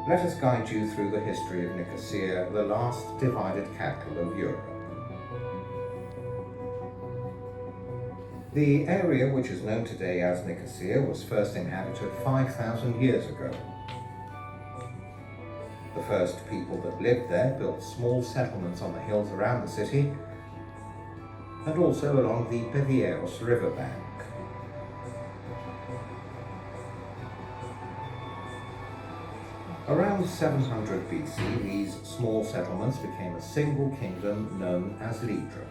Let us guide you through the history of Nicosia, the last divided capital of Europe. The area which is known today as Nicosia was first inhabited 5,000 years ago. The first people that lived there built small settlements on the hills around the city and also along the Pevieros riverbank. Around 700 BC, these small settlements became a single kingdom known as Lydra.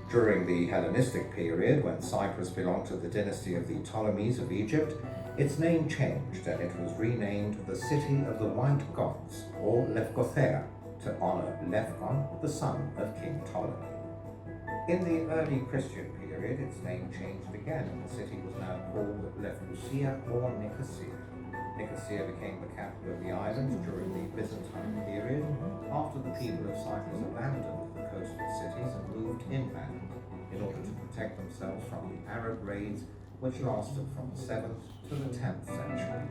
During the Hellenistic period, when Cyprus belonged to the dynasty of the Ptolemies of Egypt, its name changed and it was renamed the City of the White Gods, or Lefkothea, to honor Lefkon, the son of King Ptolemy. In the early Christian period, its name changed again and the city was now called Lefkosia or Nicosia. Nicosia became the capital of the island during the Byzantine period, after the people of Cyprus abandoned the coastal cities and moved inland in order to protect themselves from the Arab raids which lasted from the 7th to the 10th century.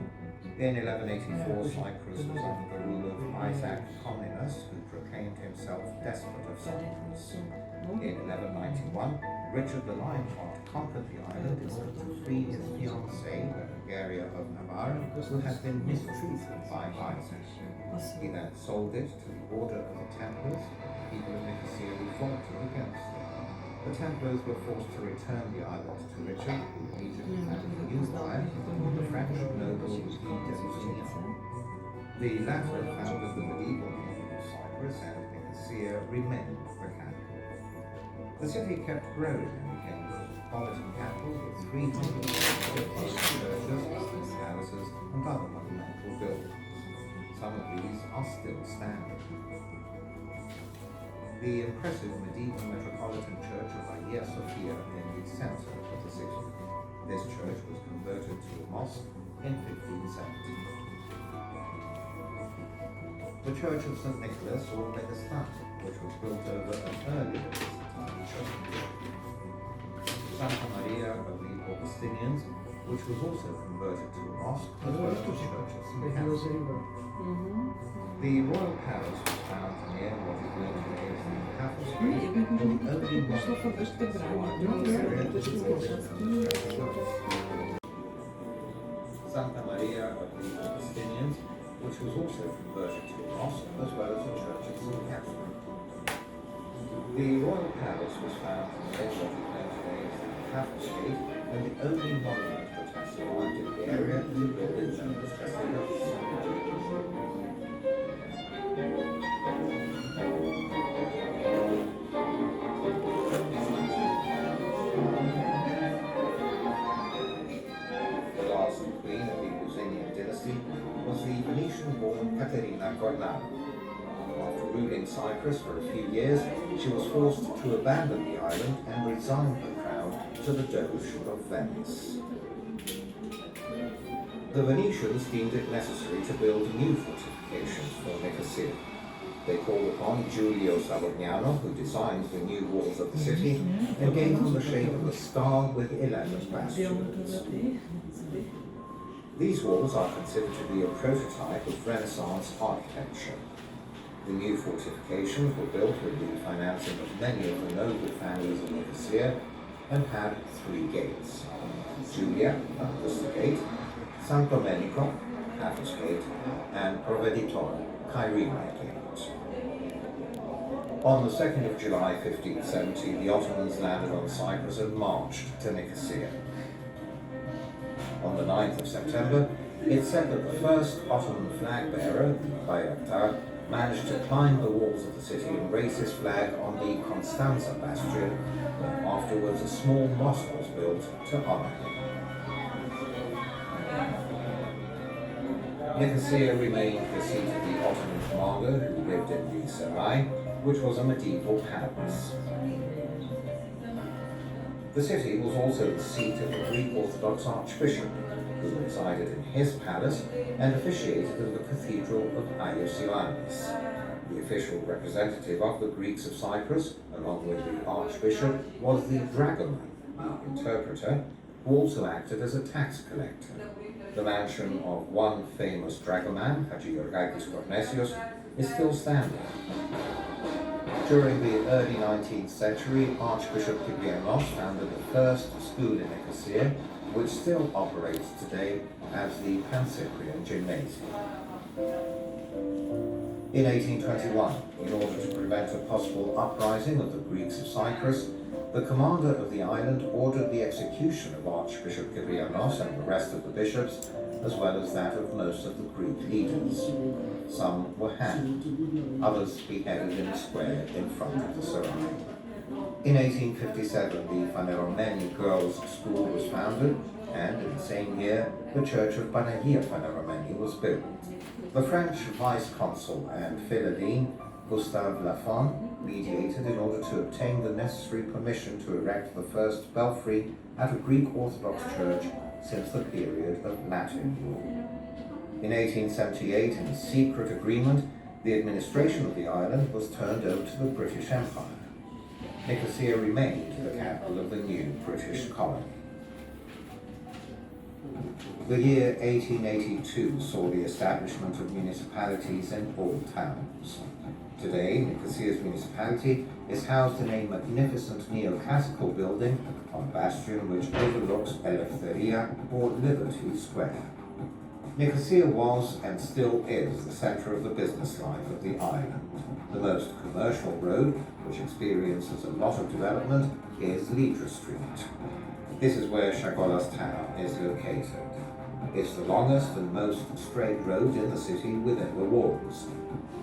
In 1184, Cyprus was under the rule of Isaac Comnenus, who proclaimed himself despot of Cyprus. In 1191, Richard the Lionheart conquered the island in order to free his fiancée, the Bulgaria of Navarre, who had been mistreated by Isaac. He then sold it to the Order of the Templars. The people of Nicosia revolted against them. The Templars were forced to return the island to Richard, who immediately added a new wife, the French noble Hui Prin. The latter founded the medieval kingdom of Cyprus, and Nicosia remained the capital. The city kept growing and became a metropolitan capital with 350 churches, palaces, and other monumental buildings. Some of these are still standing. The impressive medieval metropolitan church of Hagia Sophia in the center of the city. This church was converted to a mosque in 1570. The church of St. Nicholas or Legastatic, which was built over an earlier Byzantine church. Santa Maria of the Augustinians, which was also converted to a mosque, as well as the church of St. Catherine. The royal palace was found near what is known today as the Catholic Street, and the only Santa Maria of the Augustinians, which was also converted to a mosque, as well as the church of St. Catherine. The royal palace was found near what is known today as the Catholic Street, and the only monument that has survived in the area is a building known as Pasionat. Was the Venetian-born Caterina Cornaro. After ruling Cyprus for a few years, she was forced to abandon the island and resign her crown to the Doge of Venice. The Venetians deemed it necessary to build new fortifications for Nicosia. They called upon Giulio Savognano, who designed the new walls of the city, and gave them the shape of a star with 11 bastions. These walls are considered to be a prototype of Renaissance architecture. The new fortifications were built with the financing of many of the noble families of Nicosia and had 3 gates: Julia, Augusta Gate, San Domenico, Paphos Gate, and Provveditore, Quirine Gate. On the 2nd of July 1570, the Ottomans landed on Cyprus and marched to Nicosia. On the 9th of September, it's said that the first Ottoman flag bearer, Bayraktar, managed to climb the walls of the city and raise his flag on the Constanza bastion, where afterwards a small mosque was built to honor him. Nicosia remained the seat of the Ottoman commander who lived in the Sarai, which was a medieval palace. The city was also the seat of the Greek Orthodox Archbishop, who resided in his palace and officiated in the Cathedral of Ioannidis. The official representative of the Greeks of Cyprus, along with the Archbishop, was the dragoman, the interpreter, who also acted as a tax collector. The mansion of one famous dragoman, Haji Cornesius, is still standing. During the early 19th century, Archbishop Kyprianos founded the first school in Nicosia, which still operates today as the Pancyprian Gymnasium. In 1821, in order to prevent a possible uprising of the Greeks of Cyprus, the commander of the island ordered the execution of Archbishop Kyprianos and the rest of the bishops, as well as that of most of the Greek leaders. Some were hanged, others beheaded in the square in front of the Sarai. In 1857, the Phaneromeni Girls' School was founded, and in the same year, the Church of Panagia Phaneromeni was built. The French vice-consul and Philoline, Gustave Lafon, mediated in order to obtain the necessary permission to erect the first belfry at a Greek Orthodox church since the period of Latin rule. In 1878, in a secret agreement, the administration of the island was turned over to the British Empire. Nicosia remained the capital of the new British colony. The year 1882 saw the establishment of municipalities in all towns. Today, Nicosia's municipality is housed in a magnificent neoclassical building on a bastion which overlooks Eleftheria or Liberty Square. Nicosia was and still is the center of the business life of the island. The most commercial road, which experiences a lot of development, is Lydra Street. This is where Chagolas Town is located. It's the longest and most straight road in the city within the walls.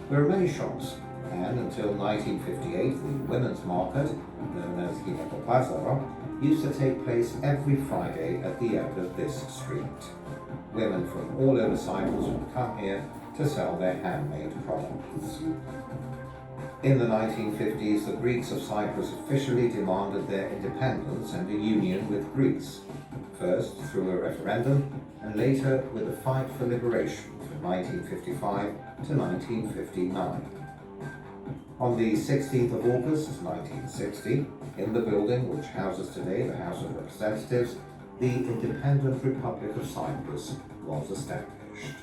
There are many shops, and until 1958, the women's market, known as Ginekopazaro, used to take place every Friday at the end of this street. Women from all over Cyprus would come here to sell their handmade products. In the 1950s, the Greeks of Cyprus officially demanded their independence and a union with Greece, first through a referendum and later with a fight for liberation from 1955 to 1959. On the 16th of August 1960, in the building which houses today the House of Representatives, the independent Republic of Cyprus was established.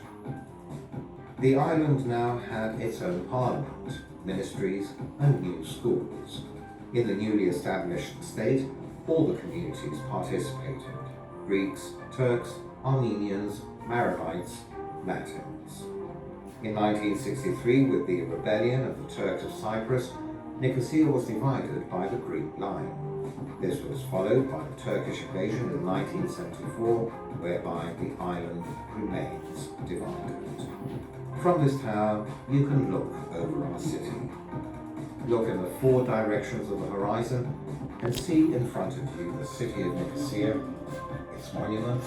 The island now had its own parliament, ministries, and new schools. In the newly established state, all the communities participated: Greeks, Turks, Armenians, Maronites, Latins. In 1963, with the rebellion of the Turks of Cyprus, Nicosia was divided by the Greek line. This was followed by the Turkish invasion in 1974, whereby the island remains divided. From this tower, you can look over our city. Look in the four directions of the horizon and see in front of you the city of Nicosia, its monuments,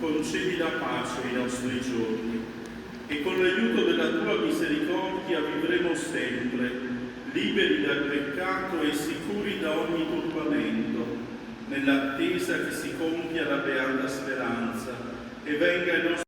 concedi la pace ai nostri giorni e con l'aiuto della tua misericordia vivremo sempre, liberi dal peccato e sicuri da ogni turbamento, nell'attesa che si compia la beata speranza e venga il nostro